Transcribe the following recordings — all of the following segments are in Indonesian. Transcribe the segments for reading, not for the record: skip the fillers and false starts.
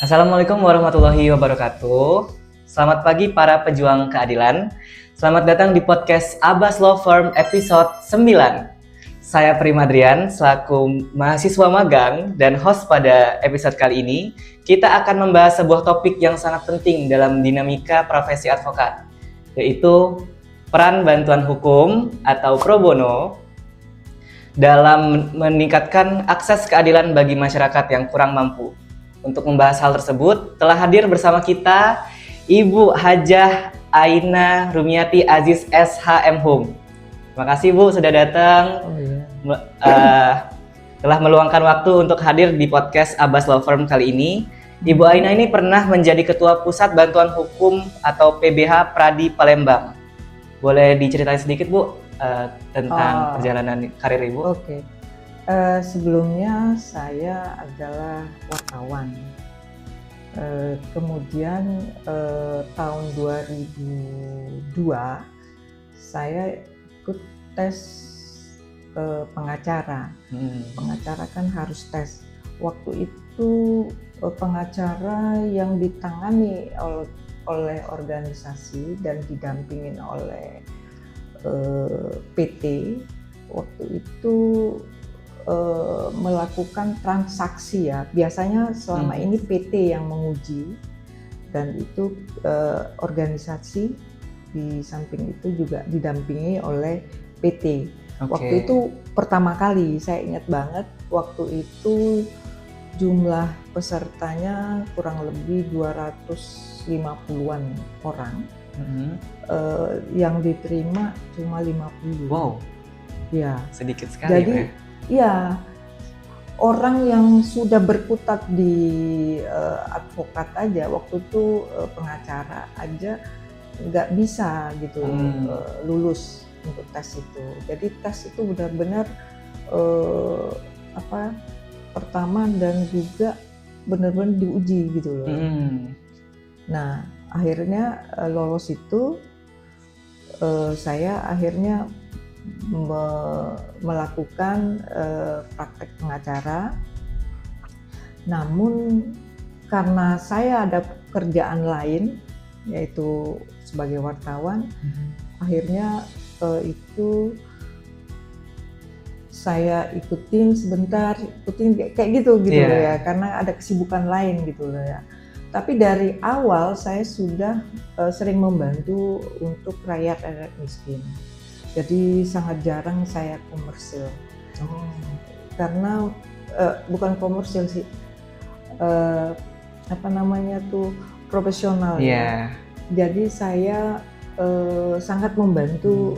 Assalamualaikum warahmatullahi wabarakatuh. Selamat pagi para pejuang keadilan. Selamat datang di podcast Abbas Law Firm episode 9. Saya Prima Adrian selaku mahasiswa magang dan host pada episode kali ini. Kita akan membahas sebuah topik yang sangat penting dalam dinamika profesi advokat, yaitu peran bantuan hukum atau pro bono dalam meningkatkan akses keadilan bagi masyarakat yang kurang mampu. Untuk membahas hal tersebut, telah hadir bersama kita Ibu Hajah Aina Rumiati Aziz SHM Hum. Terima kasih Bu sudah datang. Telah meluangkan waktu untuk hadir di podcast Abbas Law Firm kali ini. Ibu Aina ini pernah menjadi Ketua Pusat Bantuan Hukum atau PBH Pradi Palembang. Boleh diceritain sedikit Bu tentang perjalanan karir Ibu? Oke. Sebelumnya saya adalah wartawan. Kemudian tahun 2002 saya ikut tes pengacara. Pengacara kan harus tes. Waktu itu pengacara yang ditangani oleh organisasi dan didampingin oleh PT waktu itu melakukan transaksi ya. Biasanya selama ini PT yang menguji dan itu organisasi di samping itu juga didampingi oleh PT. Waktu itu pertama kali saya ingat banget, waktu itu jumlah pesertanya kurang lebih 250-an orang. Yang diterima cuma 50. Wow. Ya. Sedikit sekali. Jadi ya, orang yang sudah berkutat di advokat aja, waktu itu pengacara aja nggak bisa gitu lulus untuk tes itu. Jadi tes itu benar-benar pertama dan juga benar-benar diuji gitu loh. Nah, akhirnya lolos itu saya akhirnya melakukan praktek pengacara. Namun karena saya ada pekerjaan lain yaitu sebagai wartawan, akhirnya itu saya ikutin kayak gitu ya, karena ada kesibukan lain gitu loh ya. Tapi dari awal saya sudah sering membantu untuk rakyat miskin. Jadi sangat jarang saya komersil, karena bukan komersil sih, profesional. Ya. Jadi saya sangat membantu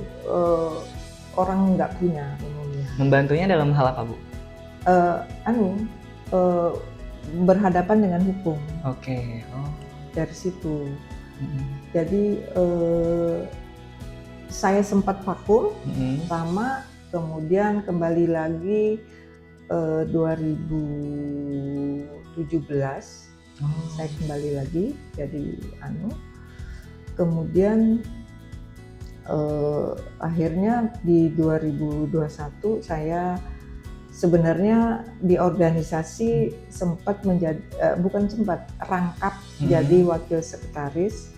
orang nggak punya umumnya. Membantunya dalam hal apa Bu? Berhadapan dengan hukum. Oke. Dari situ. Jadi saya sempat vakum lama, kemudian kembali lagi 2017 saya kembali lagi jadi kemudian akhirnya di 2021 saya sebenarnya di organisasi sempat rangkap jadi wakil sekretaris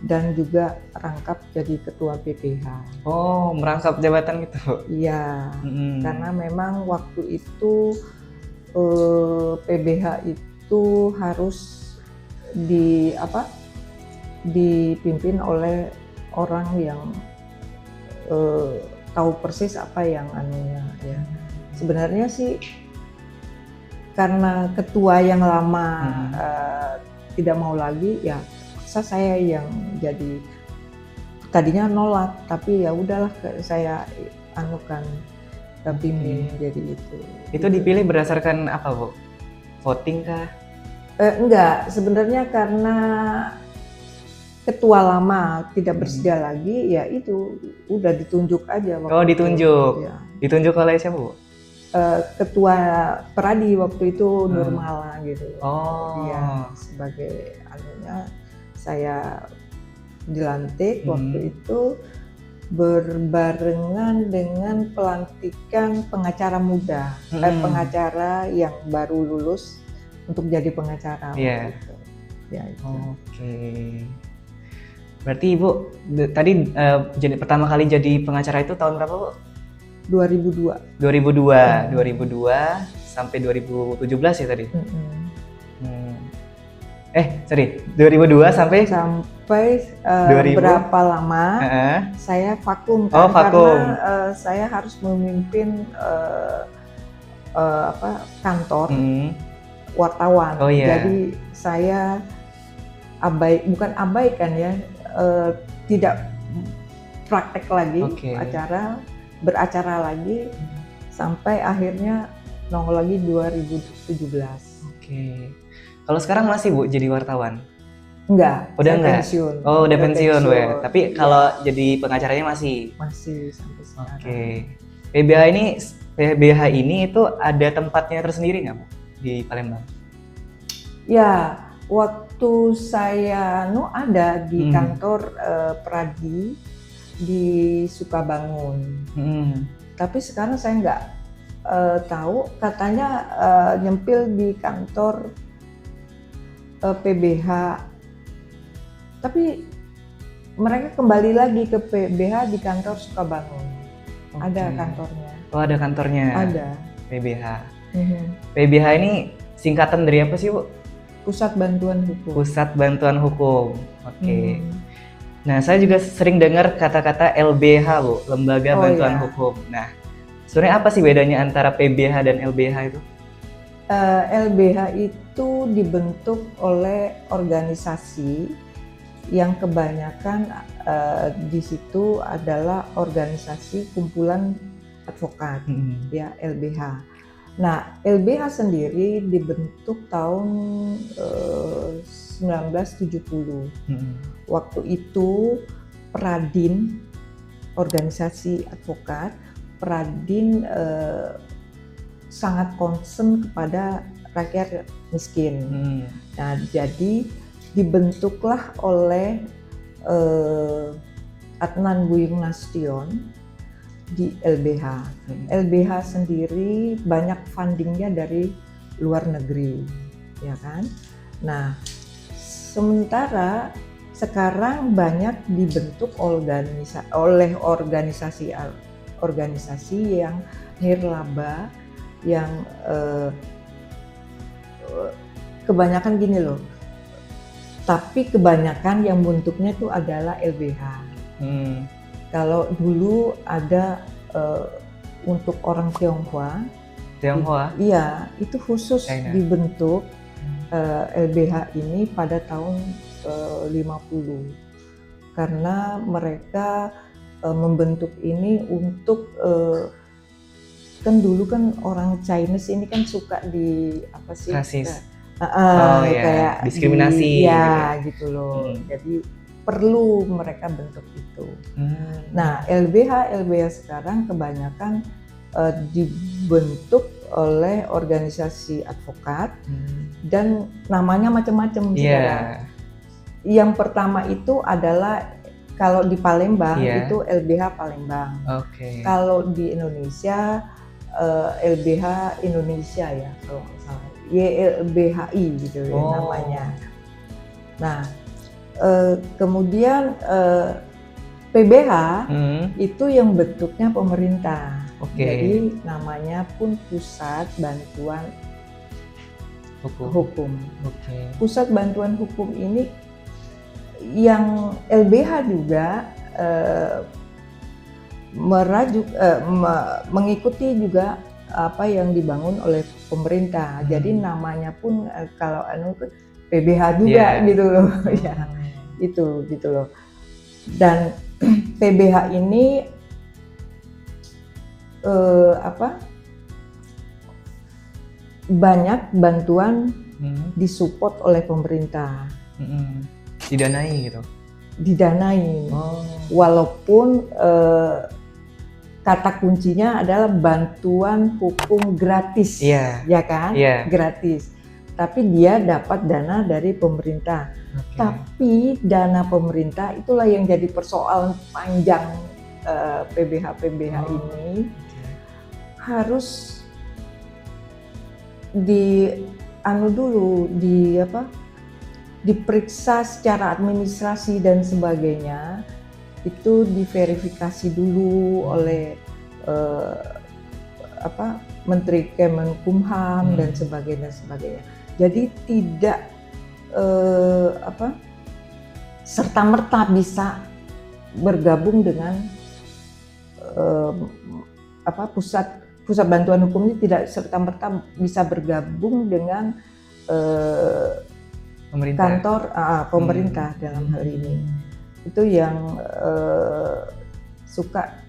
dan juga rangkap jadi ketua PBH. Oh, merangkap jabatan gitu? Iya, karena memang waktu itu PBH itu harus dipimpin oleh orang yang tahu persis apa yang ya. Sebenarnya sih karena ketua yang lama tidak mau lagi ya. Saya yang jadi, tadinya nolak tapi ya udahlah saya bimbing jadi itu. Itu dipilih berdasarkan apa Bu? Voting kah? Enggak, sebenarnya karena ketua lama tidak bersedia lagi, ya itu udah ditunjuk aja. Ditunjuk. Ya. Ditunjuk oleh siapa Bu? Ketua Pradi waktu itu Nurmala gitu. Dia sebagai saya dilantik waktu itu berbarengan dengan pelantikan pengacara muda, pengacara yang baru lulus untuk jadi pengacara. Iya. Gitu. Ya, itu. Oke. Berarti Ibu tadi jadi pertama kali jadi pengacara itu tahun berapa, Bu? 2002. 2002 sampai 2017 ya tadi? Mm-mm. Sorry, 2002 sampai Sampai 2000? berapa lama saya vakum kan, vakum. karena saya harus memimpin kantor wartawan. Oh, iya. Jadi saya bukan abaikan ya, tidak praktek lagi beracara lagi sampai akhirnya nongol lagi 2017. Oke. Kalau sekarang masih Bu jadi wartawan? Enggak, udah saya enggak? pensiun. Oh, udah pensiun, We. Tapi kalau jadi pengacaranya masih? Masih sampai sekarang. Oke. PBH ini itu ada tempatnya tersendiri nggak, Bu, di Palembang? Ya, waktu saya ada di kantor Pradi di Sukabangun. Tapi sekarang saya nggak tahu, katanya nyempil di kantor PBH. Tapi mereka kembali lagi ke PBH di kantor Sukabangun. Ada kantornya. Oh, ada kantornya. Ada. PBH. PBH ini singkatan dari apa sih, Bu? Pusat Bantuan Hukum. Pusat Bantuan Hukum. Oke. Nah, saya juga sering dengar kata-kata LBH, Bu, Lembaga Bantuan Hukum. Nah, sebenarnya apa sih bedanya antara PBH dan LBH itu? LBH itu dibentuk oleh organisasi yang kebanyakan di situ adalah organisasi kumpulan advokat, ya, LBH. Nah, LBH sendiri dibentuk tahun 1970. Waktu itu Pradin, organisasi advokat, Pradin sangat concern kepada rakyat miskin. Nah, jadi dibentuklah oleh Adnan Buyung Nasution di LBH. LBH sendiri banyak fundingnya dari luar negeri, ya kan? Nah, sementara sekarang banyak dibentuk oleh organisasi yang nirlaba, yang kebanyakan gini loh. Tapi kebanyakan yang bentuknya itu adalah LBH. Kalau dulu ada untuk orang Tionghoa. Iya, itu khusus China. Dibentuk LBH ini pada tahun 50. Karena mereka membentuk ini untuk kan dulu kan orang Chinese ini kan suka di apa sih? Rasis. Kayak diskriminasi. Gitu loh. Jadi perlu mereka bentuk itu. Nah, LBH sekarang kebanyakan dibentuk oleh organisasi advokat dan namanya macam-macam. Yang pertama itu adalah kalau di Palembang itu LBH Palembang. Kalau di Indonesia LBH Indonesia ya kalau nggak salah, YLBHI gitu ya namanya. Nah, kemudian PBH itu yang bentuknya pemerintah. Jadi namanya pun Pusat Bantuan Hukum. Pusat Bantuan Hukum ini yang LBH juga mengikuti juga apa yang dibangun oleh pemerintah. Jadi namanya pun kalau PBH juga gitu loh. Ya, itu gitu loh. Dan PBH ini banyak bantuan disupport oleh pemerintah. Didanai gitu? Didanai. Walaupun kata kuncinya adalah bantuan hukum gratis, ya kan? Gratis. Tapi dia dapat dana dari pemerintah. Tapi dana pemerintah itulah yang jadi persoalan panjang PBH ini harus diperiksa secara administrasi dan sebagainya, itu diverifikasi dulu oleh Menteri Kemenkumham dan sebagainya. Jadi tidak serta-merta bisa bergabung dengan pusat bantuan hukum ini, tidak serta-merta bisa bergabung dengan kantor pemerintah dalam hal ini. Itu yang suka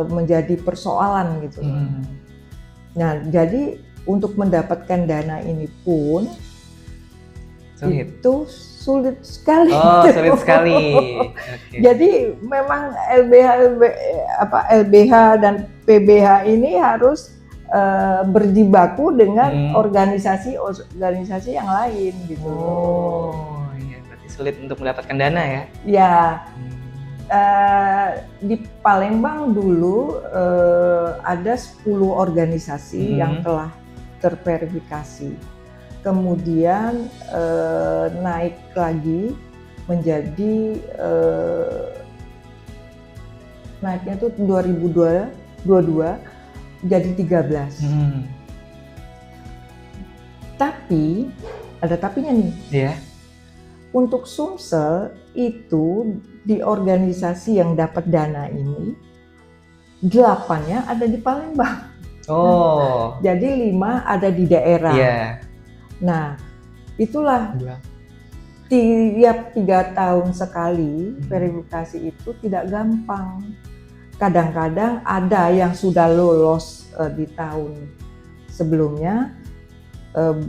menjadi persoalan gitu. Nah, jadi untuk mendapatkan dana ini pun itu sulit sekali. Sulit sekali. Okay. Jadi memang LBH dan PBH ini harus berjibaku dengan organisasi yang lain gitu. Iya, berarti sulit untuk mendapatkan dana ya? Ya, di Palembang dulu ada 10 organisasi yang telah terverifikasi. Kemudian naik lagi menjadi naiknya itu 2022 jadi 13. Tapi ada tapinya nih. Yeah. Untuk Sumsel itu di organisasi yang dapat dana ini 8-nya ada di Palembang. Jadi 5 ada di daerah. Yeah. Nah, itulah tiap 3 tahun sekali verifikasi itu tidak gampang. Kadang-kadang ada yang sudah lolos di tahun sebelumnya,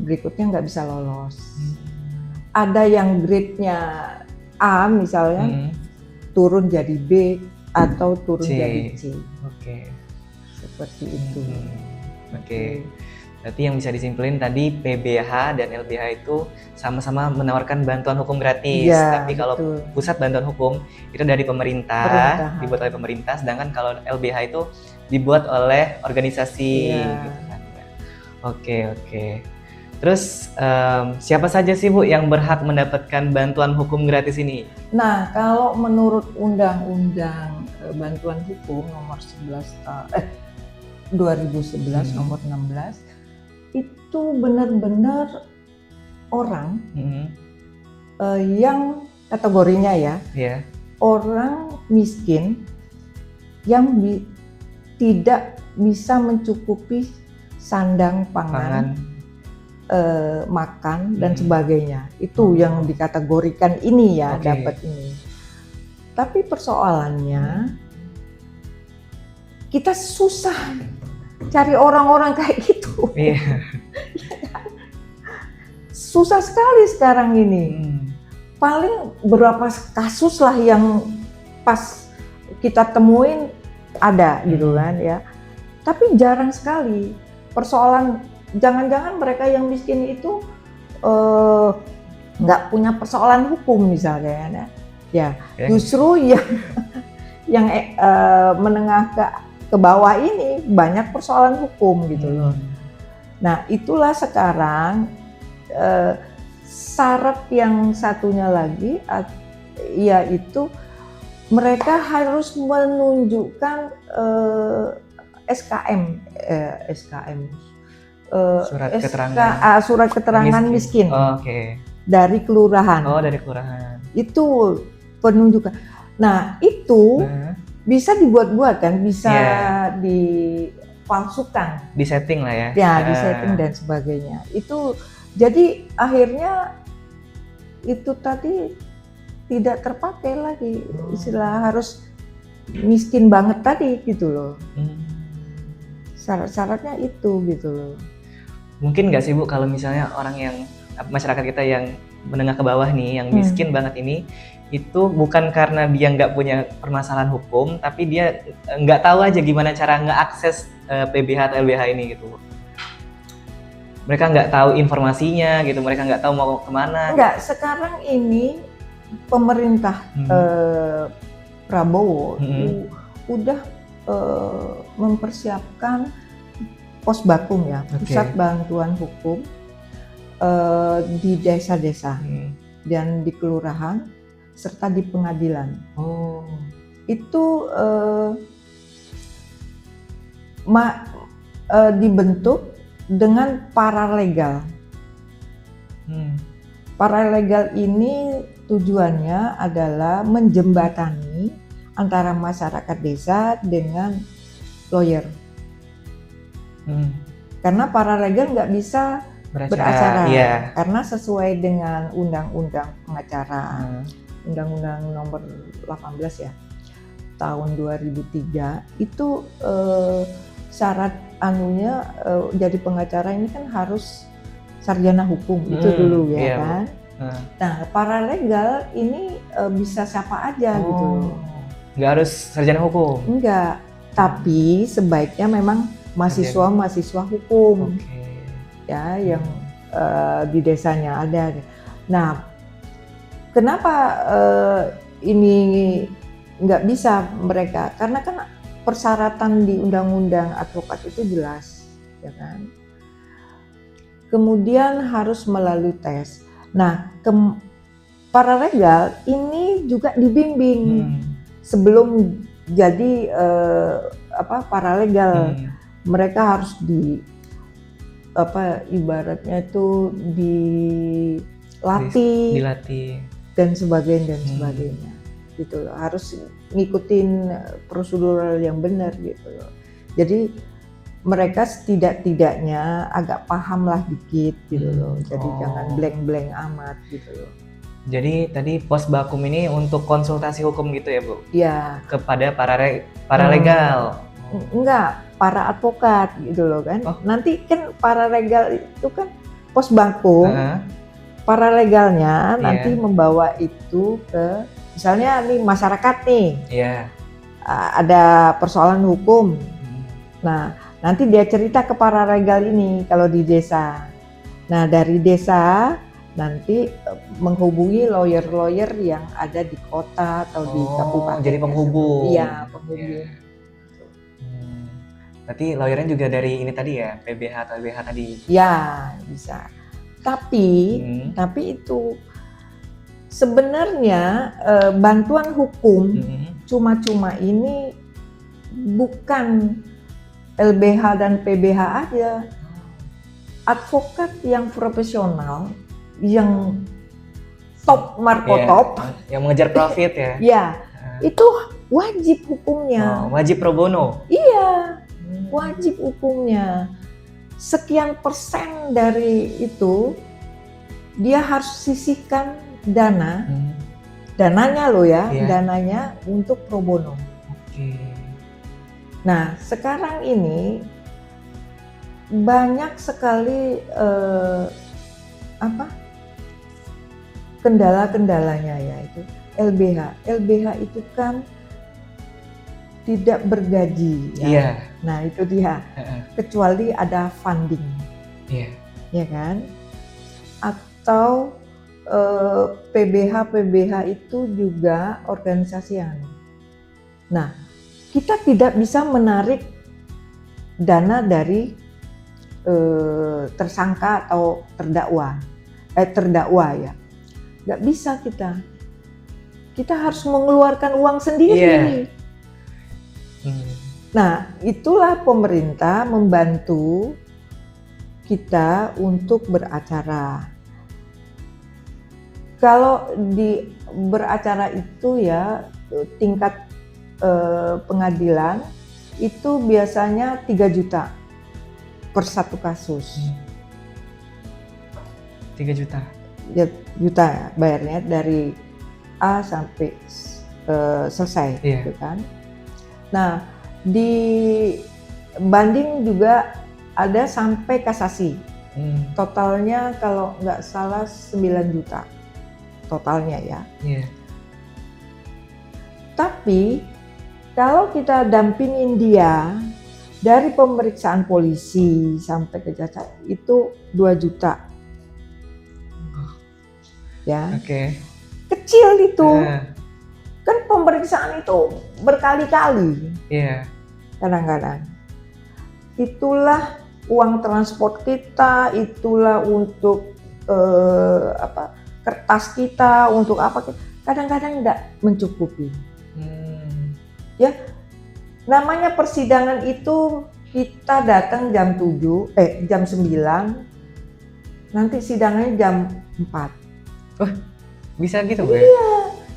berikutnya nggak bisa lolos. Ada yang grade-nya A misalnya, turun jadi B atau turun jadi C. Seperti itu. Berarti yang bisa disimpulin tadi PBH dan LBH itu sama-sama menawarkan bantuan hukum gratis. Tapi kalau pusat bantuan hukum itu dari pemerintah, dibuat oleh pemerintah, sedangkan kalau LBH itu dibuat oleh organisasi. Gitu kan. Oke. Terus siapa saja sih Bu yang berhak mendapatkan bantuan hukum gratis ini? Nah, kalau menurut Undang-Undang Bantuan Hukum nomor 2011 nomor 16 itu benar-benar orang yang kategorinya orang miskin yang tidak bisa mencukupi sandang pangan. Makan dan sebagainya, itu yang dikategorikan ini dapat ini. Tapi persoalannya kita susah cari orang-orang kayak gitu. Susah sekali sekarang ini. Paling berapa kasus lah yang pas kita temuin ada gitu kan ya. Tapi jarang sekali. Persoalan jangan-jangan mereka yang miskin itu nggak punya persoalan hukum misalnya justru yang menengah ke bawah ini banyak persoalan hukum gitu loh. Nah, itulah sekarang syarat yang satunya lagi yaitu mereka harus menunjukkan SKM surat keterangan miskin dari kelurahan. Dari kelurahan. Itu penunjukan. Nah, itu bisa dibuat-buat kan, bisa dipalsukan. Disetting lah ya. Ya, disetting dan sebagainya. Itu jadi akhirnya itu tadi tidak terpakai lagi. Istilah harus miskin banget tadi gitu loh. Syarat-syaratnya itu gitu loh. Mungkin nggak sih Bu kalau misalnya orang yang masyarakat kita yang menengah ke bawah nih, yang miskin banget ini, itu bukan karena dia nggak punya permasalahan hukum, tapi dia nggak tahu aja gimana cara ngeakses PBH atau LBH ini gitu. Mereka nggak tahu informasinya gitu, mereka nggak tahu mau kemana. Nggak, sekarang ini pemerintah Prabowo udah mempersiapkan Posbakum ya, Oke. Pusat Bantuan Hukum di desa-desa dan di kelurahan serta di pengadilan. Oh. Itu dibentuk dengan paralegal. Paralegal ini tujuannya adalah menjembatani antara masyarakat desa dengan lawyer. Karena paralegal nggak bisa beracara, iya. karena sesuai dengan Undang-Undang Pengacara, Undang-Undang nomor 18 ya, tahun 2003 itu syarat anunya jadi pengacara ini kan harus sarjana hukum itu dulu ya, iya, kan. Nah, paralegal ini bisa siapa aja gitu. Nggak harus sarjana hukum? Enggak, tapi sebaiknya memang mahasiswa hukum. Ya, yang di desanya ada. Nah, kenapa ini nggak bisa mereka? Karena kan persyaratan di Undang-Undang Advokat itu jelas, ya kan. Kemudian harus melalui tes. Nah, paralegal ini juga dibimbing sebelum jadi paralegal. Mereka harus ibaratnya itu dilatih dan sebagainya gitu loh. Harus ngikutin prosedural yang benar gitu loh. Jadi mereka setidak-tidaknya agak paham lah dikit gitu loh. Jadi jangan blank-blank amat gitu loh. Jadi tadi Posbakum ini untuk konsultasi hukum gitu ya, Bu? Iya. Kepada paralegal. Enggak, para advokat gitu loh kan. Nanti kan paralegal itu kan Posbakum, paralegalnya nanti membawa itu ke, misalnya nih masyarakat nih, ada persoalan hukum. Nah, nanti dia cerita ke paralegal ini kalau di desa. Nah, dari desa nanti menghubungi lawyer-lawyer yang ada di kota atau di kabupaten. Jadi penghubung. Iya, penghubung. Berarti lawyernya juga dari ini tadi ya, PBH atau LBH tadi? Ya, bisa. Tapi itu sebenarnya bantuan hukum cuma-cuma ini bukan LBH dan PBH aja. Advokat yang profesional, yang top markotop, yang mengejar profit ya? Ya, itu wajib hukumnya. Wajib pro bono? Iya, wajib hukumnya. Sekian persen dari itu dia harus sisihkan dananya loh ya, dananya untuk pro bono. Nah, sekarang ini banyak sekali kendala-kendalanya, yaitu LBH itu kan tidak bergaji ya. Nah, itu dia. Kecuali ada funding. Ya kan? Atau PBH itu juga organisasi yang. Nah, kita tidak bisa menarik dana dari tersangka atau terdakwa ya. Nggak bisa kita. Kita harus mengeluarkan uang sendiri. Nah, itulah pemerintah membantu kita untuk beracara. Kalau di beracara itu ya tingkat pengadilan itu biasanya 3 juta per satu kasus. 3 juta? Ya, juta bayarnya dari A sampai selesai gitu kan. Nah, di banding juga ada sampai kasasi. Totalnya kalau nggak salah 9 juta totalnya ya. Tapi kalau kita dampingin dia dari pemeriksaan polisi sampai ke jaksa itu 2 juta. Ya. Kecil itu. Kan pemeriksaan itu berkali-kali. Kadang-kadang. Itulah uang transport kita, itulah untuk kertas kita, untuk apa, kadang-kadang tidak mencukupi. Ya, namanya persidangan itu kita datang jam 9, nanti sidangnya jam 4. Bisa gitu, Bu? Iya,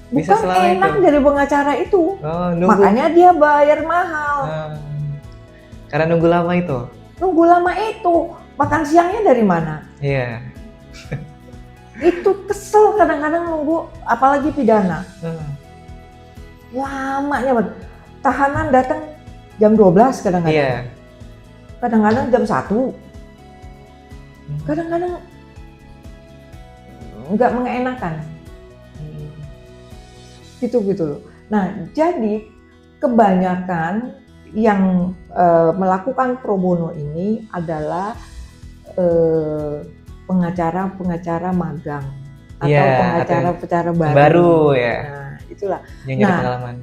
Bisa bukan selama enak itu? dari pengacara itu. Oh, nunggu. Makanya dia bayar mahal. Karena nunggu lama itu? Nunggu lama itu. Makan siangnya dari mana? Iya. Itu kesel kadang-kadang nunggu, apalagi pidana. Lamanya banget. Tahanan datang jam 12 kadang-kadang. Iya. Kadang-kadang jam 1. Kadang-kadang nggak mengenakan. Gitu loh. Nah, jadi kebanyakan yang melakukan pro bono ini adalah pengacara magang atau pengacara baru. Ya. Nah, itulah. Yang ada pengalaman.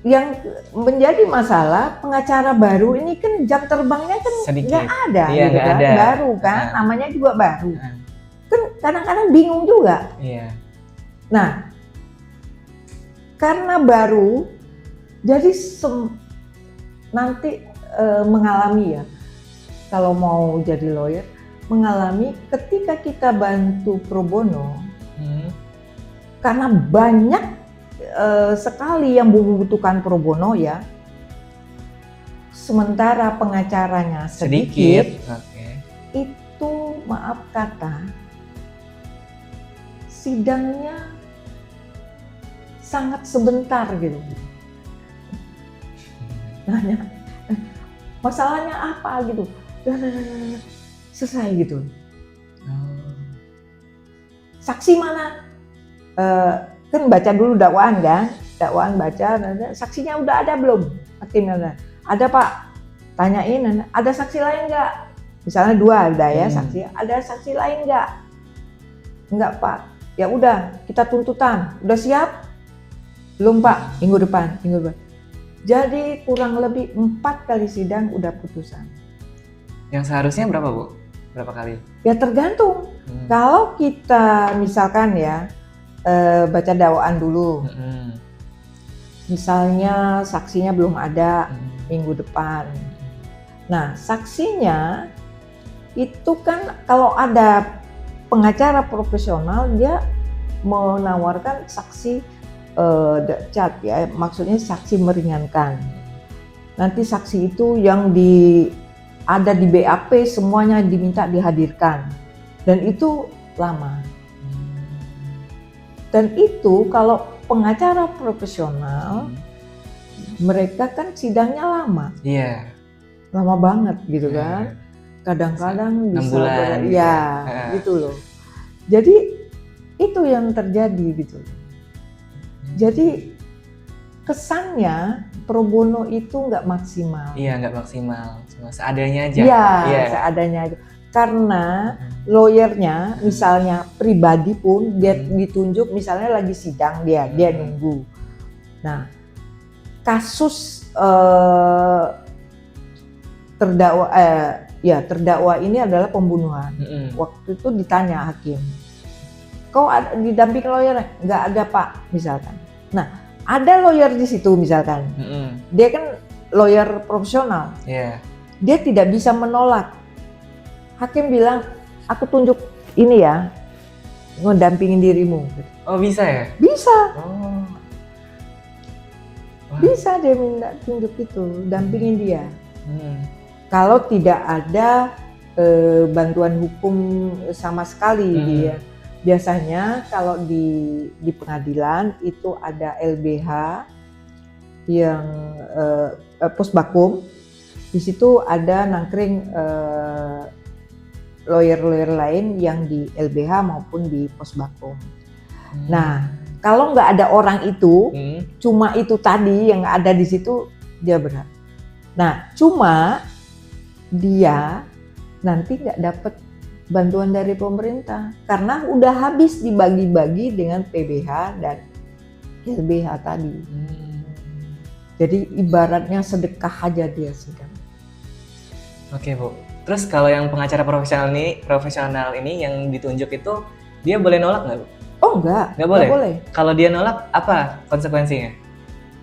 Yang menjadi masalah pengacara baru ini kan jam terbangnya kan nggak ada, iya, gitu kan? ada. Baru kan, namanya juga baru. Kan kadang-kadang bingung juga. Iya. Nah, karena baru, jadi nanti mengalami ya, kalau mau jadi lawyer, mengalami ketika kita bantu pro bono, karena banyak sekali yang membutuhkan pro bono ya, sementara pengacaranya sedikit. Itu maaf kata, sidangnya sangat sebentar gitu. Nanya, masalahnya apa gitu, selesai gitu. Saksi mana? Kan baca dulu dakwaan kan, dakwaan baca, saksinya udah ada belum? Hakimnya ada Pak, tanyain, ada saksi lain nggak? Misalnya 2 ada ya saksi, ada saksi lain nggak? Enggak Pak, ya udah kita tuntutan, udah siap? Belum Pak, minggu depan. Jadi kurang lebih 4 kali sidang udah putusan. Yang seharusnya berapa Bu? Berapa kali? Ya tergantung. Kalau kita misalkan ya baca dakwaan dulu, misalnya saksinya belum ada minggu depan. Nah saksinya itu kan kalau ada pengacara profesional dia menawarkan saksi cat ya, maksudnya saksi meringankan. Nanti saksi itu yang ada di BAP semuanya diminta dihadirkan, dan itu lama. Dan itu kalau pengacara profesional, mereka kan sidangnya lama. Iya. Lama banget gitu kan. Kadang-kadang bisa 6 bulan gitu loh. Jadi itu yang terjadi gitu. Jadi kesannya pro bono itu nggak maksimal. Iya, nggak maksimal, cuma seadanya aja. Iya, seadanya aja. Karena lawyernya misalnya pribadi pun dia ditunjuk, misalnya lagi sidang dia nunggu. Nah, kasus terdakwa ini adalah pembunuhan. Waktu itu ditanya hakim, kau didamping lawyer? Nggak ada Pak, misalkan. Nah, ada lawyer di situ misalkan. Dia kan lawyer profesional. Dia tidak bisa menolak. Hakim bilang, aku tunjuk ini ya, ngedampingin dirimu. Oh bisa ya? Bisa. Oh. Bisa dia minta tunjuk itu, dampingin dia. Kalau tidak ada bantuan hukum sama sekali dia. Biasanya kalau di pengadilan itu ada LBH yang posbakum. Di situ ada nangkring lawyer-lawyer lain yang di LBH maupun di posbakum. Nah, kalau nggak ada orang itu, cuma itu tadi yang ada di situ, dia berat. Nah, cuma dia nanti nggak dapat bantuan dari pemerintah karena udah habis dibagi-bagi dengan PBH dan LBH tadi. Jadi ibaratnya sedekah aja dia sedang. Oke, Bu. Terus kalau yang pengacara profesional ini yang ditunjuk itu dia boleh nolak nggak, Bu? Oh enggak Nggak boleh. Kalau dia nolak apa konsekuensinya?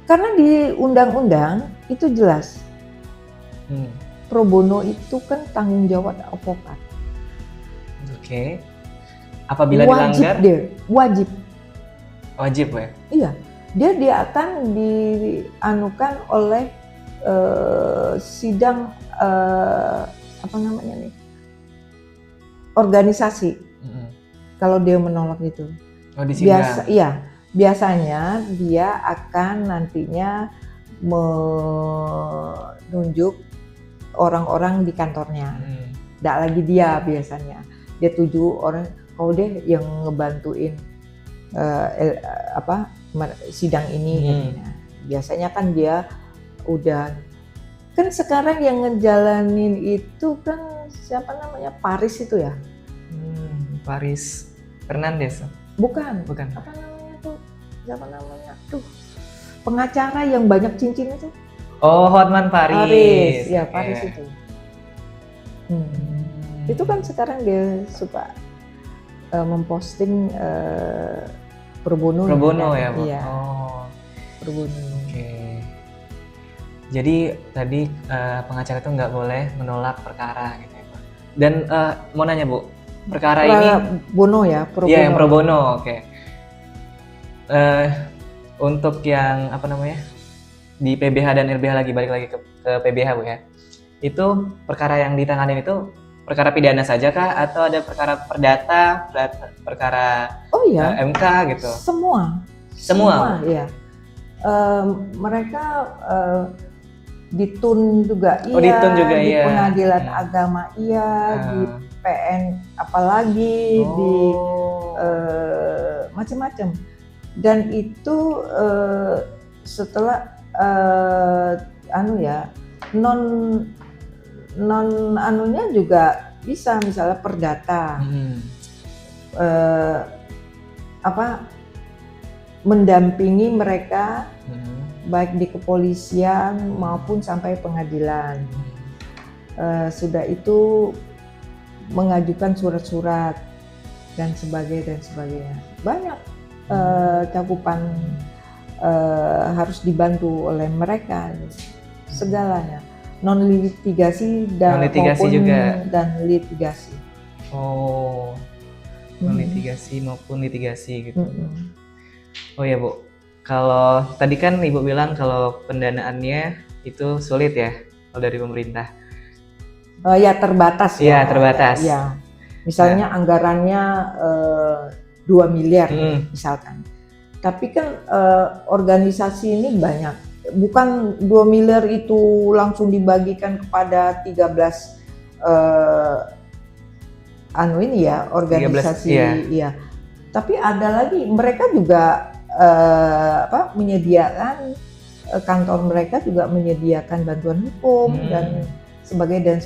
Karena di undang-undang itu jelas, pro bono itu kan tanggung jawab advokat. Oke. Apabila Wajib dilanggar? dia, wajib. Wajib ya? Iya, dia akan dianukan oleh sidang apa namanya nih, organisasi. Kalau dia menolak itu. Oh, di sidang. Biasanya dia akan nantinya menunjuk orang-orang di kantornya. Nggak lagi dia biasanya. Dia tuju orang, kau deh yang ngebantuin sidang ini. Biasanya kan dia udah, kan sekarang yang ngejalanin itu kan siapa namanya, Paris itu ya? Paris Fernandes. Bukan. Apa namanya tuh? Siapa namanya? Pengacara yang banyak cincin itu. Oh, Hotman Paris. Ya, Paris itu. Itu kan sekarang dia suka memposting pro bono. Pro bono ya, Bu? Iya. Oh. Pro bono. Oke. Jadi tadi pengacara itu nggak boleh menolak perkara gitu ya, Pak. Dan mau nanya, Bu, perkara ini bono ya, pro bono. Iya, yang pro bono. Oke. Untuk yang apa namanya, di PBH dan LBH lagi, balik lagi ke PBH, Bu ya. Itu perkara yang ditanganin itu perkara pidana saja kah, atau ada perkara perdata, perkara MK gitu? Semua. Iya. Mereka ditun juga iya, di pengadilan agama iya, di PN apalagi, di macam-macam. Dan itu setelah non anunya juga bisa, misalnya perdata, mendampingi mereka baik di kepolisian maupun sampai pengadilan. Sudah itu mengajukan surat-surat dan sebagainya. Banyak cakupan harus dibantu oleh mereka, segalanya. Non litigasi dan litigasi. Oh, non litigasi maupun litigasi gitu. Oh ya, Bu. Kalau tadi kan Ibu bilang kalau pendanaannya itu sulit ya kalau dari pemerintah. Ya terbatas. Iya, terbatas. Ya. Misalnya anggarannya 2 miliar misalkan. Tapi kan organisasi ini banyak. Bukan 2 miliar itu langsung dibagikan kepada 13 organisasi. 13, iya. Tapi ada lagi, mereka juga menyediakan, kantor mereka juga menyediakan bantuan hukum dan sebagainya.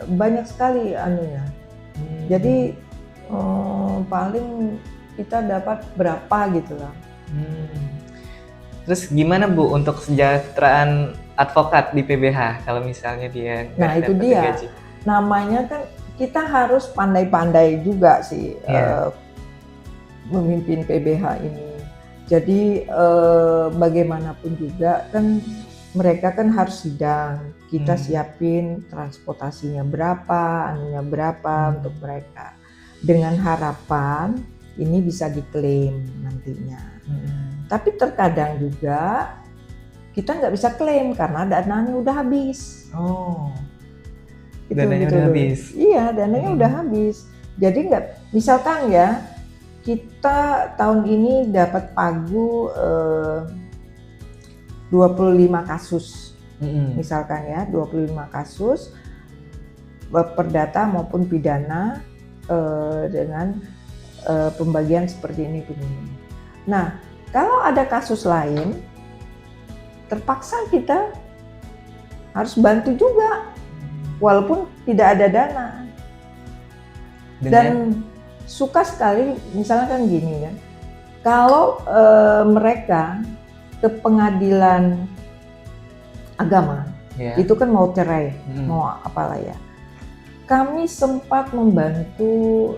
Banyak sekali anunya. Jadi paling kita dapat berapa gitu lah. Terus gimana, Bu, untuk kesejahteraan advokat di PBH kalau misalnya dia nggak dapat gaji? Namanya kan kita harus pandai-pandai juga sih memimpin PBH ini. Jadi bagaimanapun juga kan mereka kan harus sidang. Kita siapin transportasinya berapa, anunya berapa untuk mereka. Dengan harapan ini bisa diklaim nantinya. Tapi terkadang juga kita nggak bisa klaim karena dananya udah habis. Oh, dananya udah habis. Iya, dananya udah habis. Jadi nggak, misalkan ya kita tahun ini dapat pagu 25 kasus, misalkan ya 25 kasus perdata maupun pidana dengan pembagian seperti ini begini. Nah, kalau ada kasus lain, terpaksa kita harus bantu juga, walaupun tidak ada dana. Dan suka sekali, misalnya kan gini kan, kalau mereka ke pengadilan agama, Yeah. Itu kan mau cerai, mau apalah ya. Kami sempat membantu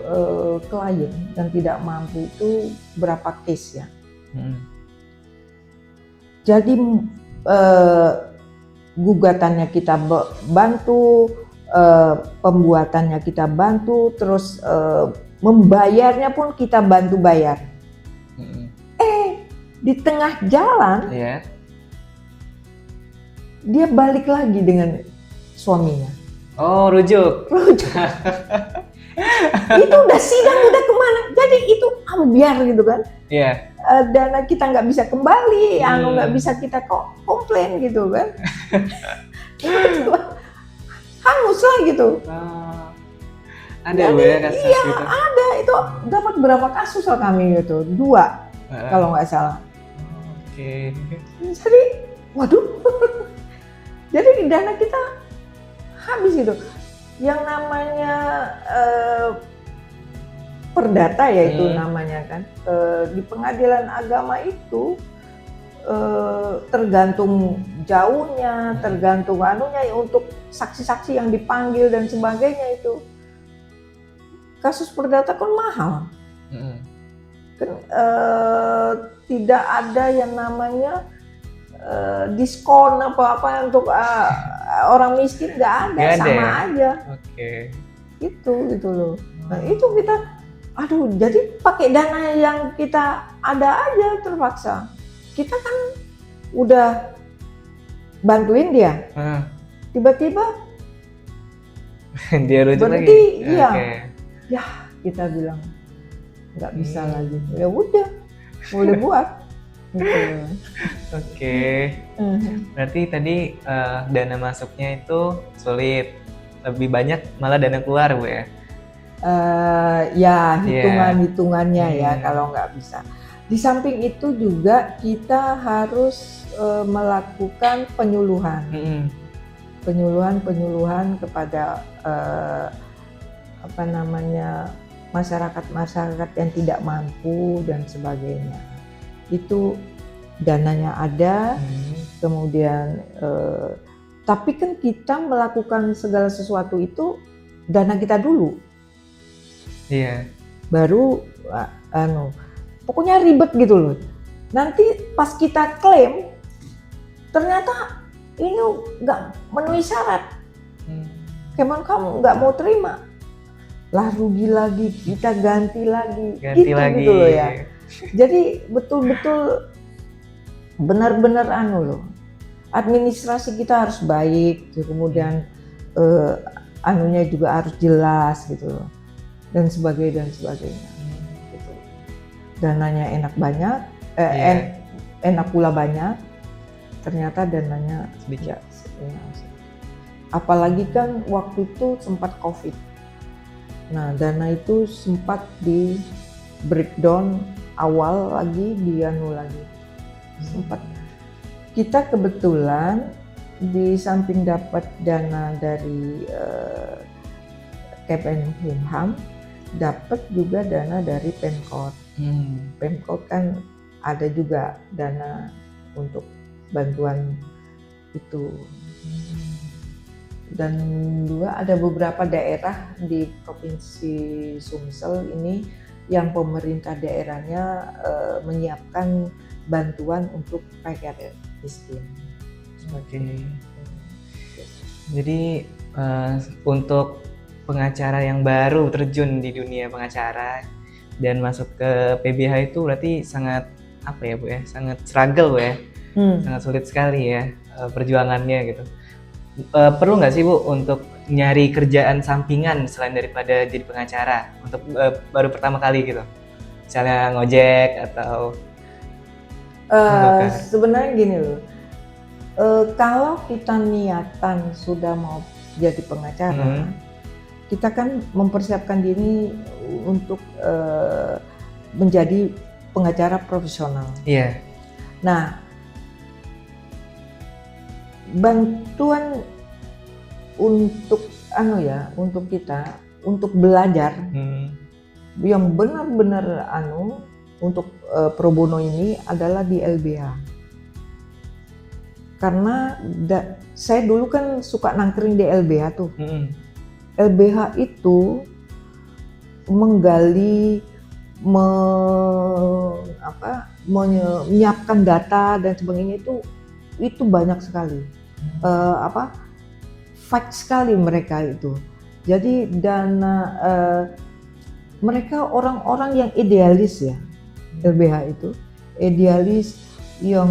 klien yang tidak mampu itu berapa case ya. Jadi gugatannya kita bantu, pembuatannya kita bantu, terus membayarnya pun kita bantu bayar. Di tengah jalan dia balik lagi dengan suaminya. Oh, rujuk. Itu udah sidang, udah kemana? Jadi itu ambiar gitu kan? Iya. Dana kita nggak bisa kembali, nggak bisa kita komplain gitu kan? Hangus lah gitu. Ada ya kasus iya, gitu? Ada, itu dapat berapa kasus lah kami gitu, 2 kalau nggak salah. Oke. Jadi, waduh, jadi dana kita habis gitu. Yang namanya perdata ya itu namanya kan, di pengadilan agama itu tergantung jauhnya, tergantung anunya ya, untuk saksi-saksi yang dipanggil dan sebagainya itu. Kasus perdata kan mahal. Kan tidak ada yang namanya diskon apa-apa untuk orang miskin, nggak ada, sama aja. Oke. Gitu loh. Nah itu kita, aduh, jadi pakai dana yang kita ada aja terpaksa. Kita kan udah bantuin dia, tiba-tiba dia rujuk lagi. berhenti, iya. Ya kita bilang nggak bisa lagi. Ya udah, boleh buat. Gitu. Oke. Berarti tadi dana masuknya itu sulit, lebih banyak malah dana keluar, Bu ya? Ya hitungannya ya kalau nggak bisa. Di samping itu juga kita harus melakukan penyuluhan, penyuluhan kepada masyarakat yang tidak mampu dan sebagainya. Itu dananya ada, kemudian tapi kan kita melakukan segala sesuatu itu dana kita dulu. Iya. Baru pokoknya ribet gitu loh. Nanti pas kita klaim ternyata ini nggak memenuhi syarat. Kemenkum nggak mau terima. Lah rugi lagi, kita ganti lagi. Gitu loh ya. Jadi betul-betul benar-benar loh. Administrasi kita harus baik, kemudian anunya juga harus jelas gitu loh. Dan sebagainya. Gitu. Dananya enak banyak, enak pula banyak. Ternyata dananya sedikit. Apalagi kan waktu itu sempat COVID. Nah, dana itu sempat di breakdown awal lagi, lagi. Sempat. Kita kebetulan di samping dapat dana dari Kemenkumham, dapat juga dana dari Pemkot. Pemkot kan ada juga dana untuk bantuan itu. Dan juga ada beberapa daerah di Provinsi Sumsel ini yang pemerintah daerahnya menyiapkan bantuan untuk rakyat miskin. Oke. Jadi untuk pengacara yang baru terjun di dunia pengacara dan masuk ke PBH itu berarti sangat Bu ya? Sangat struggle, Bu ya. Sangat sulit sekali ya perjuangannya gitu. Perlu nggak sih, Bu, untuk nyari kerjaan sampingan selain daripada jadi pengacara untuk baru pertama kali gitu? Misalnya ngojek atau sebenarnya gini loh, kalau kita niatan sudah mau jadi pengacara, kita kan mempersiapkan diri untuk menjadi pengacara profesional. Iya. Nah, bantuan untuk untuk kita untuk belajar yang benar-benar untuk pro bono ini adalah di LBH. Karena saya dulu kan suka nangkring di LBH tuh. Mm-mm. LBH itu menggali, menyiapkan data dan sebagainya itu banyak sekali. Fight sekali mereka itu. Jadi mereka orang-orang yang idealis ya, LBH itu idealis yang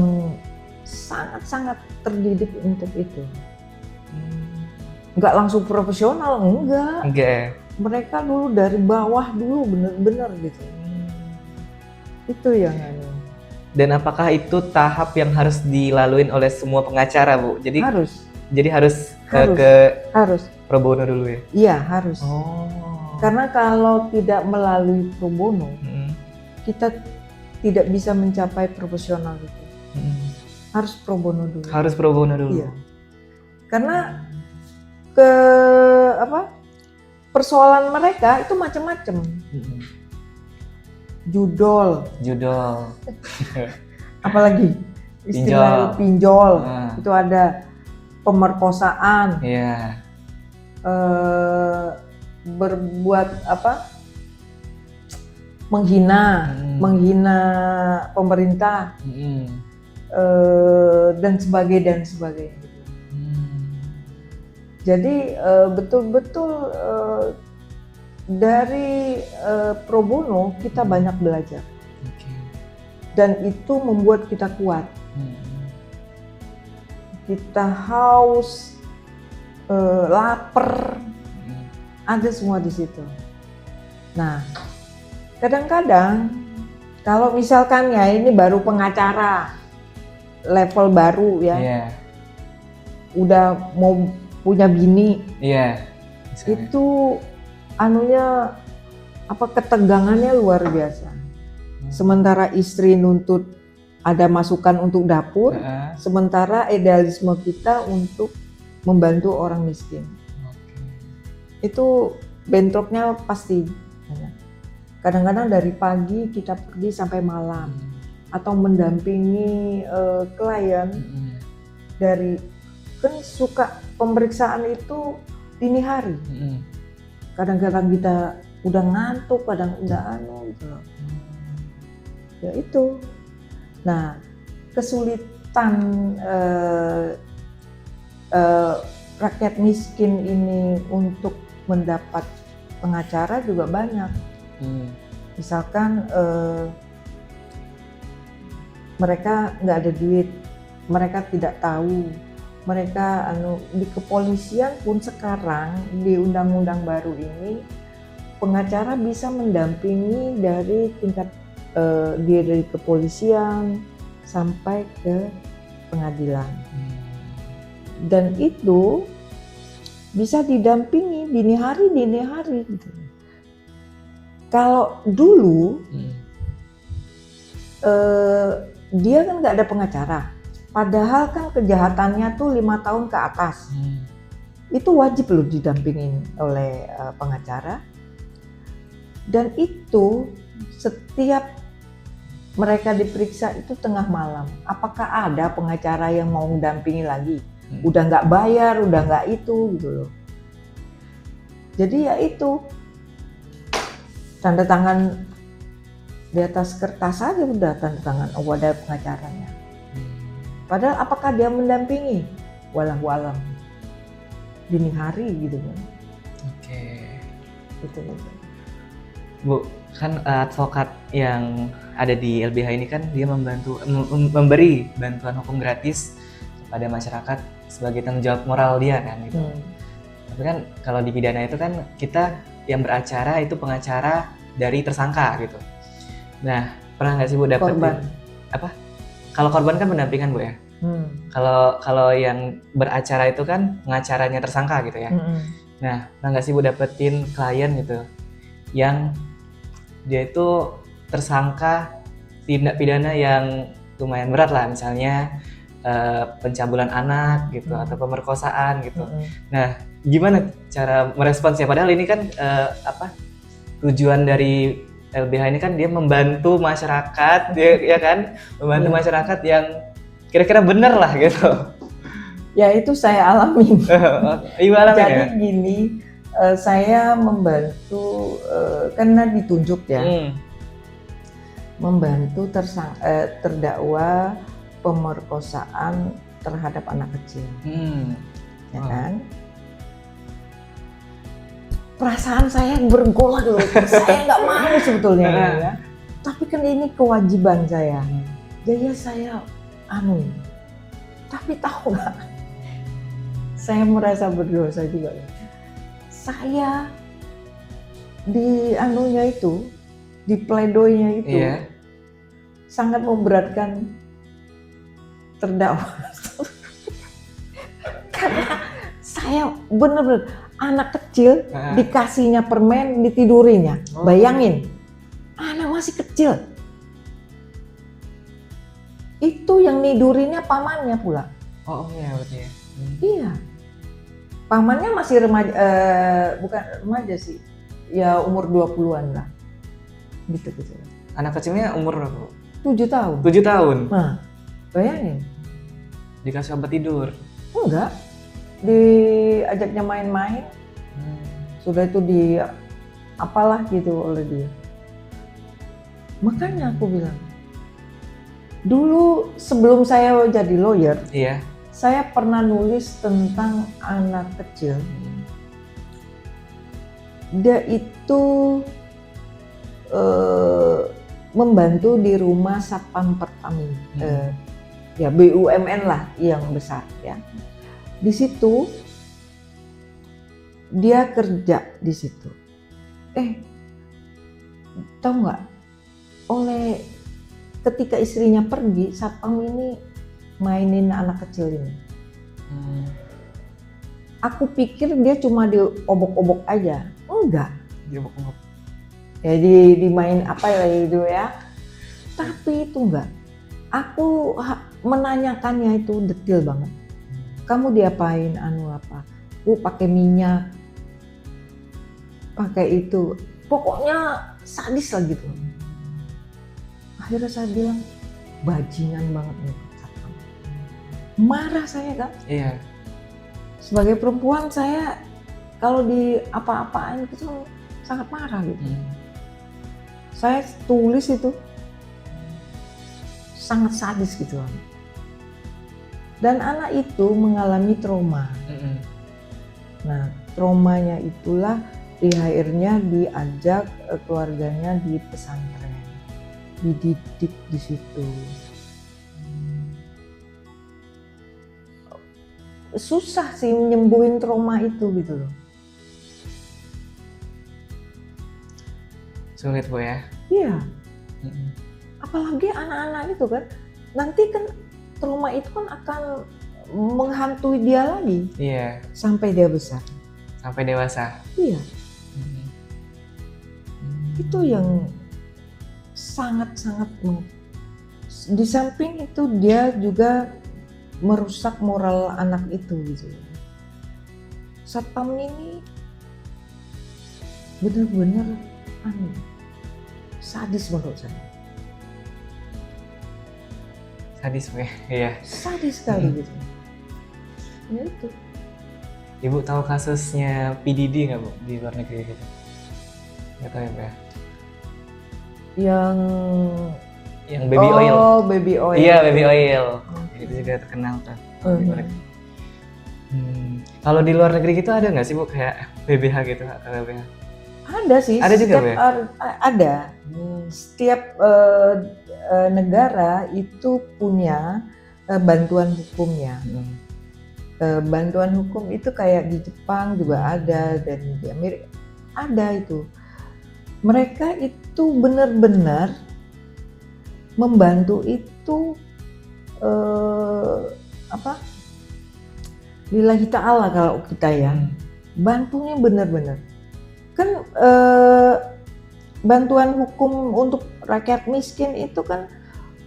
sangat-sangat terdidik untuk itu. Nggak langsung profesional, enggak. Mereka dulu dari bawah dulu bener-bener gitu. Itu yang Dan apakah itu tahap yang harus dilaluin oleh semua pengacara, Bu? Jadi harus pro bono dulu ya? Iya, harus. Karena kalau tidak melalui pro bono, kita tidak bisa mencapai profesional itu. Harus pro bono dulu. Harus pro bono dulu. Iya. Karena persoalan mereka itu macam-macam. Judol. Apalagi istilah pinjol. Itu ada pemerkosaan. Iya. Berbuat menghina pemerintah. Dan sebagainya. Jadi betul-betul dari pro bono kita banyak belajar. Dan itu membuat kita kuat. Kita haus, lapar, ada semua di situ. Nah, kadang-kadang kalau misalkan ya ini baru pengacara level baru ya, udah mau punya bini, itu ketegangannya luar biasa. Sementara istri nuntut ada masukan untuk dapur, sementara idealisme kita untuk membantu orang miskin. Itu bentroknya pasti. Kadang-kadang dari pagi kita pergi sampai malam, atau mendampingi klien dari kan suka pemeriksaan itu dini hari. Kadang-kadang kita udah ngantuk, kadang udah gitu loh. Ya itu. Nah, kesulitan rakyat miskin ini untuk mendapat pengacara juga banyak. Misalkan mereka nggak ada duit, mereka tidak tahu, mereka di kepolisian pun sekarang di undang-undang baru ini pengacara bisa mendampingi dari tingkat dia dari kepolisian sampai ke pengadilan. Dan itu bisa didampingi dini hari gitu. Kalau dulu dia kan nggak ada pengacara, padahal kan kejahatannya tuh 5 tahun ke atas. Itu wajib loh didampingin oleh pengacara. Dan itu setiap mereka diperiksa itu tengah malam. Apakah ada pengacara yang mau mendampingi lagi? Udah nggak bayar, udah nggak itu gitu loh. Jadi ya itu tanda tangan di atas kertas saja udah tanda tangan, ada pengacaranya. Padahal apakah dia mendampingi? Walau alam dini hari gitu kan. Itu. Bu, kan advokat yang ada di LBH ini kan dia memberi bantuan hukum gratis kepada masyarakat sebagai tanggung jawab moral dia kan gitu. Tapi kan kalau di pidana itu kan kita yang beracara itu pengacara dari tersangka gitu. Nah, pernah nggak sih Bu dapat Kalau korban kan pendampingan Bu ya. Kalau yang beracara itu kan pengacaranya tersangka gitu ya. Nah, pernah nggak sih Bu dapetin klien gitu yang dia itu tersangka tindak pidana yang lumayan berat lah, misalnya pencabulan anak gitu atau pemerkosaan gitu. Nah, gimana cara meresponsnya? Padahal ini kan tujuan dari LBH ini kan dia membantu masyarakat, dia ya kan membantu masyarakat yang kira-kira benar lah gitu. Ya itu saya alami. Ibu alami Jadi ya? gini, saya membantu karena ditunjuk ya, membantu terdakwa pemerkosaan terhadap anak kecil, ya kan? Perasaan saya bergolak loh, saya nggak mau sebetulnya ya. Tapi kan ini kewajiban saya, jadi saya anuin. Tapi tahu nggak, saya merasa berdosa juga. Saya di anunya itu, di pledoinya itu, sangat memberatkan terdakwa. Karena saya benar-benar anak kecil dikasihnya permen ditidurinya. Bayangin, anak masih kecil. Itu yang nidurinnya pamannya pula. Oh iya berarti ya. Iya. Pamannya masih remaja, bukan remaja sih. Ya umur 20-an lah. Gitu. Anak kecilnya umur berapa? 7 tahun. 7 tahun. Nah, bayangin. Dikasih obat tidur. Enggak. Diajaknya main-main. Sudah itu apalah gitu oleh dia. Makanya aku bilang, dulu sebelum saya jadi lawyer, saya pernah nulis tentang anak kecil. Dia itu membantu di rumah Satpam Pertamina, ya BUMN lah yang besar ya. Di situ dia kerja di situ. Tahu nggak? Oleh ketika istrinya pergi, Satpam ini mainin anak kecil ini. Aku pikir dia cuma diobok-obok aja. Enggak. Diobok-obok. Ya dimain apa ya itu ya. Tapi itu enggak. Aku menanyakannya itu detail banget. Kamu diapain apa? Pakai minyak. Pakai itu. Pokoknya sadis lah gitu. Akhirnya saya bilang, bajingan banget nih. Marah saya kan? Iya. Sebagai perempuan saya kalau di apa-apaan itu sangat marah gitu. Saya tulis itu sangat sadis gitu. Dan anak itu mengalami trauma. Nah, traumanya itulah akhirnya diajak keluarganya di pesantren, dididik di situ. Susah sih nyembuhin trauma itu gitu loh. Sulit Bu ya? Iya. Apalagi anak-anak itu kan, nanti kan trauma itu kan akan menghantui dia lagi. Iya. Sampai dia besar. Sampai dewasa. Iya. Itu yang sangat-sangat di samping itu dia juga merusak moral anak itu gitu. Satpam ini benar-benar sadis menurut saya. Sadis Bu ya? Iya. Sadis sekali gitu. Ya itu. Ibu tahu kasusnya PDD nggak Bu di luar negeri gitu? Nggak tahu ya Bu ya? Yang baby oil. Oh, baby oil. Iya, baby oil. Itu juga terkenal tuh. Kalau di luar negeri gitu ada nggak sih Bu kayak BBH gitu atau BBH? Ada sih. Ada juga Bu ya? Ada. Setiap negara itu punya bantuan hukumnya. Bantuan hukum itu kayak di Jepang juga ada dan di Amerika ada itu. Mereka itu benar-benar membantu itu lillahi ta'ala kalau kita ya. Bantunya benar-benar. Kan bantuan hukum untuk rakyat miskin itu kan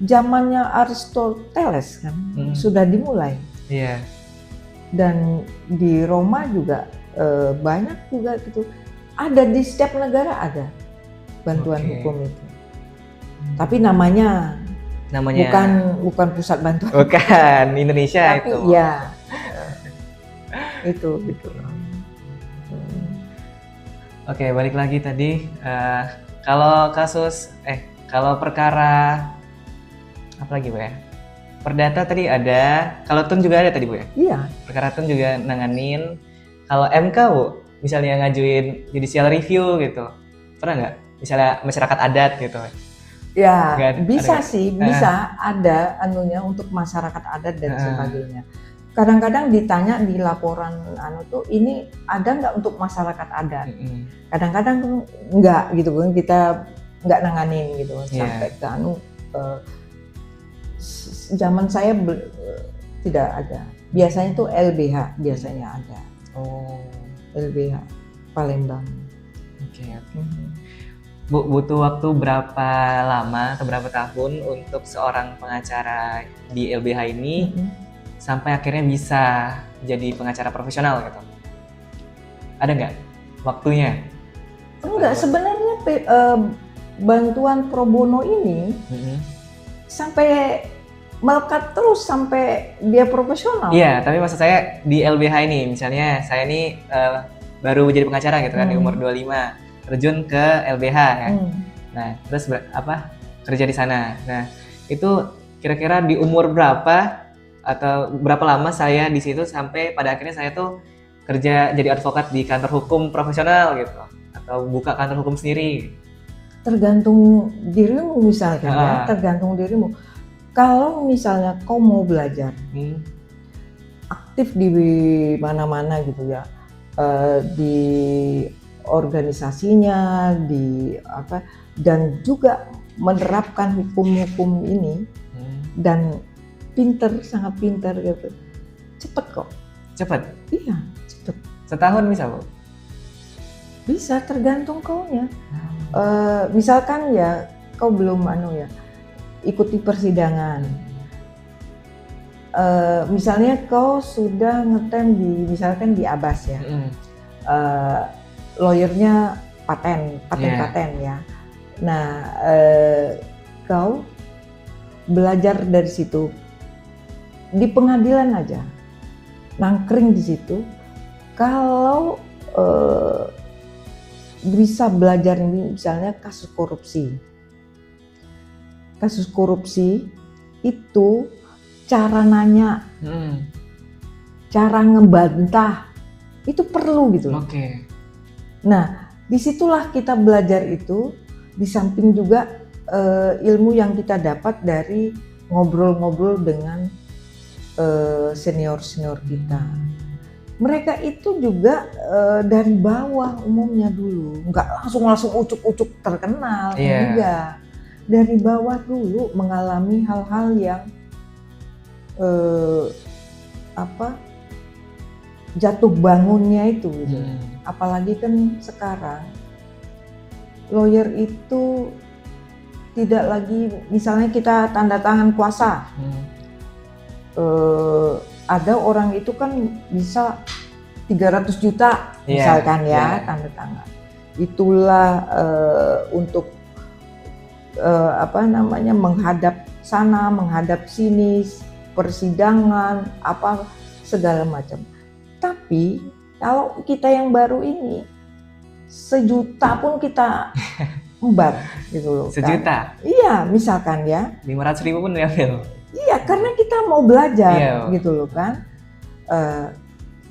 zamannya Aristoteles kan sudah dimulai. Iya. Dan di Roma juga banyak juga gitu. Ada di setiap negara ada bantuan hukum itu. Tapi namanya bukan pusat bantuan. Bukan Indonesia tapi itu. ya Itu gitu. Oke, balik lagi tadi. Kalau kalau perkara apa lagi Bu ya? Perdata tadi ada, kalau TUN juga ada tadi Bu ya? Iya. Perkara TUN juga nanganin. Kalau MK Bu, misalnya ngajuin judicial review gitu, pernah nggak? Misalnya masyarakat adat gitu. Ya, Nggak bisa ada. sih, bisa ada anunya untuk masyarakat adat dan sebagainya. Kadang-kadang ditanya di laporan tuh ini ada nggak untuk masyarakat adat. Kadang-kadang nggak gitu kan, kita nggak nanganin gitu sampai ke zaman saya tidak ada. Biasanya tuh LBH biasanya ada. LBH Palembang. Oke. Bu, butuh waktu berapa lama atau berapa tahun untuk seorang pengacara di LBH ini sampai akhirnya bisa jadi pengacara profesional gitu? Ada nggak waktunya? Enggak, sebenarnya bantuan pro bono ini sampai melekat terus sampai dia profesional. Iya, tapi maksud saya di LBH ini, misalnya saya ini baru jadi pengacara gitu kan di umur 25. Terjun ke LBH ya. Nah, terus kerja di sana. Nah, itu kira-kira di umur berapa atau berapa lama saya di situ sampai pada akhirnya saya tuh kerja jadi advokat di kantor hukum profesional gitu atau buka kantor hukum sendiri. Tergantung dirimu misalkan ya, tergantung dirimu. Kalau misalnya kau mau belajar, aktif di mana-mana gitu ya, di organisasinya, dan juga menerapkan hukum-hukum ini dan sangat pinter gitu, cepet kok. Cepet? Iya, cepet. Setahun bisa Bu? Bisa, tergantung kaunya. Misalkan ya kau belum ikuti persidangan. Misalnya kau sudah ngetem misalkan di Abas ya. Lawyernya paten ya. Nah, kau belajar dari situ di pengadilan aja, nangkring di situ. Kalau bisa belajar ini, misalnya kasus korupsi itu cara nanya, cara ngebantah itu perlu gitu. Oke. Nah, disitulah kita belajar itu, di samping juga ilmu yang kita dapat dari ngobrol-ngobrol dengan senior-senior kita. Mereka itu juga dari bawah umumnya dulu, nggak langsung ucuk-ucuk terkenal, enggak. Dari bawah dulu mengalami hal-hal yang jatuh bangunnya itu gitu. Apalagi kan sekarang lawyer itu tidak lagi, misalnya kita tanda tangan kuasa, ada orang itu kan bisa 300 juta misalkan tanda tangan. Itulah untuk menghadap sana, menghadap sini, persidangan, segala macam. Tapi kalau kita yang baru ini, 1 juta pun kita embar gitu loh. 1 juta? Iya, misalkan ya. 500.000 pun diambil. Iya, karena kita mau belajar gitu loh kan.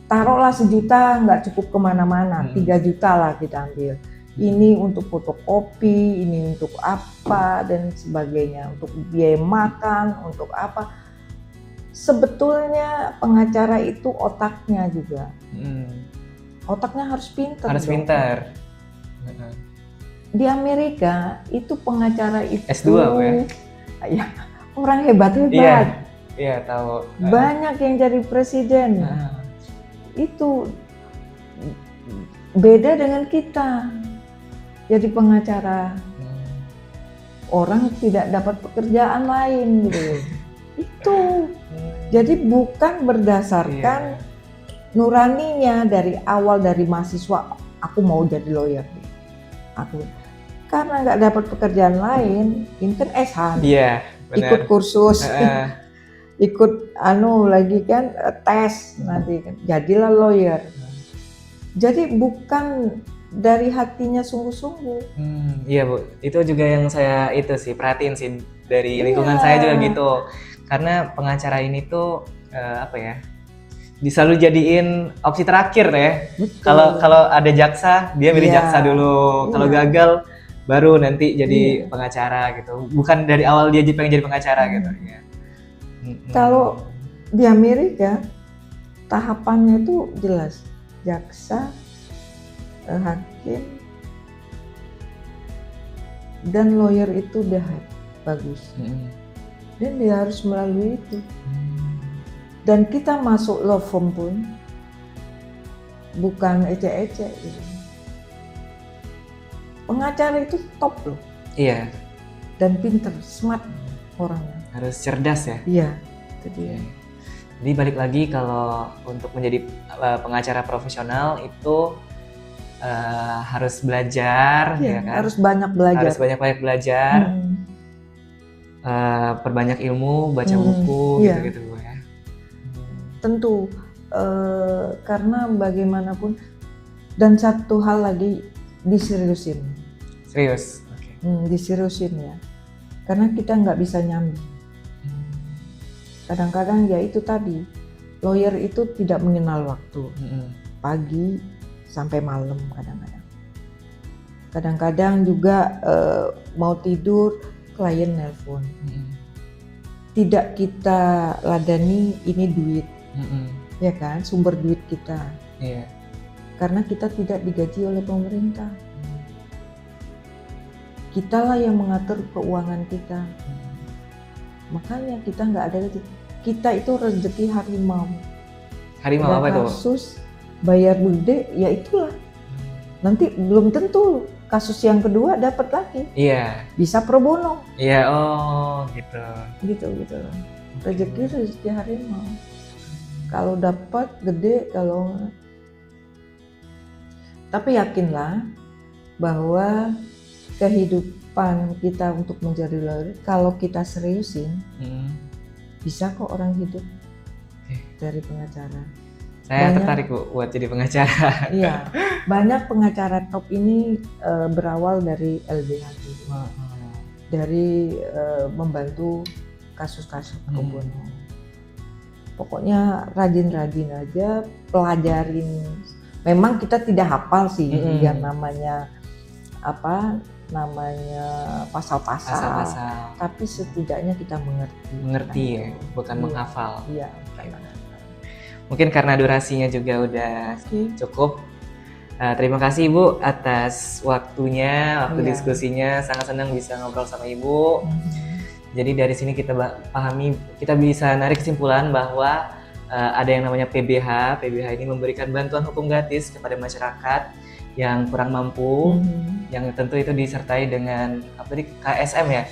Taruhlah 1 juta nggak cukup kemana-mana, 3 juta lah kita ambil. Ini untuk fotokopi, ini untuk apa dan sebagainya, untuk biaya makan, untuk apa. Sebetulnya pengacara itu otaknya juga. Otaknya harus pintar. Harus pintar. Di Amerika itu pengacara itu S2 ya, orang hebat-hebat. Iya, tahu. Banyak yang jadi presiden. Itu beda dengan kita. Jadi pengacara. Orang tidak dapat pekerjaan lain gitu. Itu. Jadi bukan berdasarkan nuraninya dari awal, dari mahasiswa, aku mau jadi lawyer. Karena nggak dapat pekerjaan lain, ini kan S-han, ikut kursus, ikut lagi kan tes nanti kan jadilah lawyer. Jadi bukan dari hatinya sungguh-sungguh. Iya Bu, itu juga yang saya itu sih perhatiin sih dari lingkungan Iya. saya juga gitu. Karena pengacara ini tuh apa ya? Selalu jadiin opsi terakhir ya. Betul. Kalau ada jaksa, dia milih Iya. jaksa dulu. Kalau Iya. gagal baru nanti jadi Iya. pengacara gitu. Bukan dari awal dia pengen jadi pengacara gitu ya. Kalau di Amerika tahapannya itu jelas, jaksa, hakim, dan lawyer itu udah bagus. Dan dia harus melalui itu. Dan kita masuk law firm pun bukan ecek-ecek gitu. Pengacara itu top loh. Iya. Dan pinter, smart orangnya. Harus cerdas ya. Iya, itu dia. Jadi balik lagi kalau untuk menjadi pengacara profesional itu harus belajar, Iya, ya kan? harus banyak belajar. Harus banyak-banyak belajar, perbanyak ilmu, baca buku, iya. gitu-gitu Bu ya. Tentu, karena bagaimanapun, dan satu hal lagi diseriusin. Serius? Oke. Diseriusin ya, karena kita nggak bisa nyambi. Kadang-kadang ya itu tadi, lawyer itu tidak mengenal waktu, pagi sampai malam kadang-kadang. Kadang-kadang juga mau tidur, klien nelpon. Tidak kita ladani, ini duit, ya kan, sumber duit kita. Iya. Karena kita tidak digaji oleh pemerintah. Kitalah yang mengatur keuangan kita. Makanya kita nggak ada gaji. Kita itu rezeki harimau. Harimau apa itu? Kasus bayar gede, ya itulah. Nanti belum tentu kasus yang kedua dapat lagi. Iya. Bisa pro bono. Iya, oh gitu. Gitu. Rezeki harimau. Kalau dapat gede, kalau tapi yakinlah bahwa kehidupan kita untuk menjadi lawyer, kalau kita seriusin, bisa kok orang hidup dari pengacara. Saya tertarik Bu buat jadi pengacara. Iya, banyak pengacara top ini berawal dari LBH, dari membantu kasus-kasus pro bono. Pokoknya rajin-rajin aja, pelajarin. Memang kita tidak hafal sih yang namanya pasal-pasal, tapi setidaknya kita mengerti ya, bukan menghafal. Iya. Mungkin karena durasinya juga udah cukup. Terima kasih Ibu atas waktunya, diskusinya. Sangat senang bisa ngobrol sama Ibu. Jadi dari sini kita bisa narik kesimpulan bahwa ada yang namanya PBH. PBH ini memberikan bantuan hukum gratis kepada masyarakat yang kurang mampu, yang tentu itu disertai dengan KSM ya,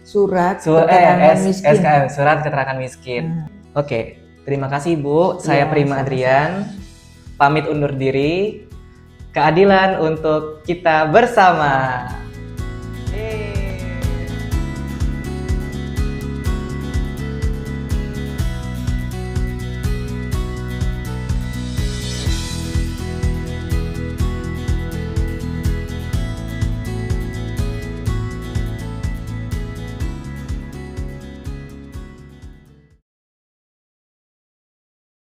surat keterangan miskin. SKM, surat keterangan miskin. Oke, terima kasih Bu. Saya Prima Adrian, pamit undur diri. Keadilan untuk kita bersama.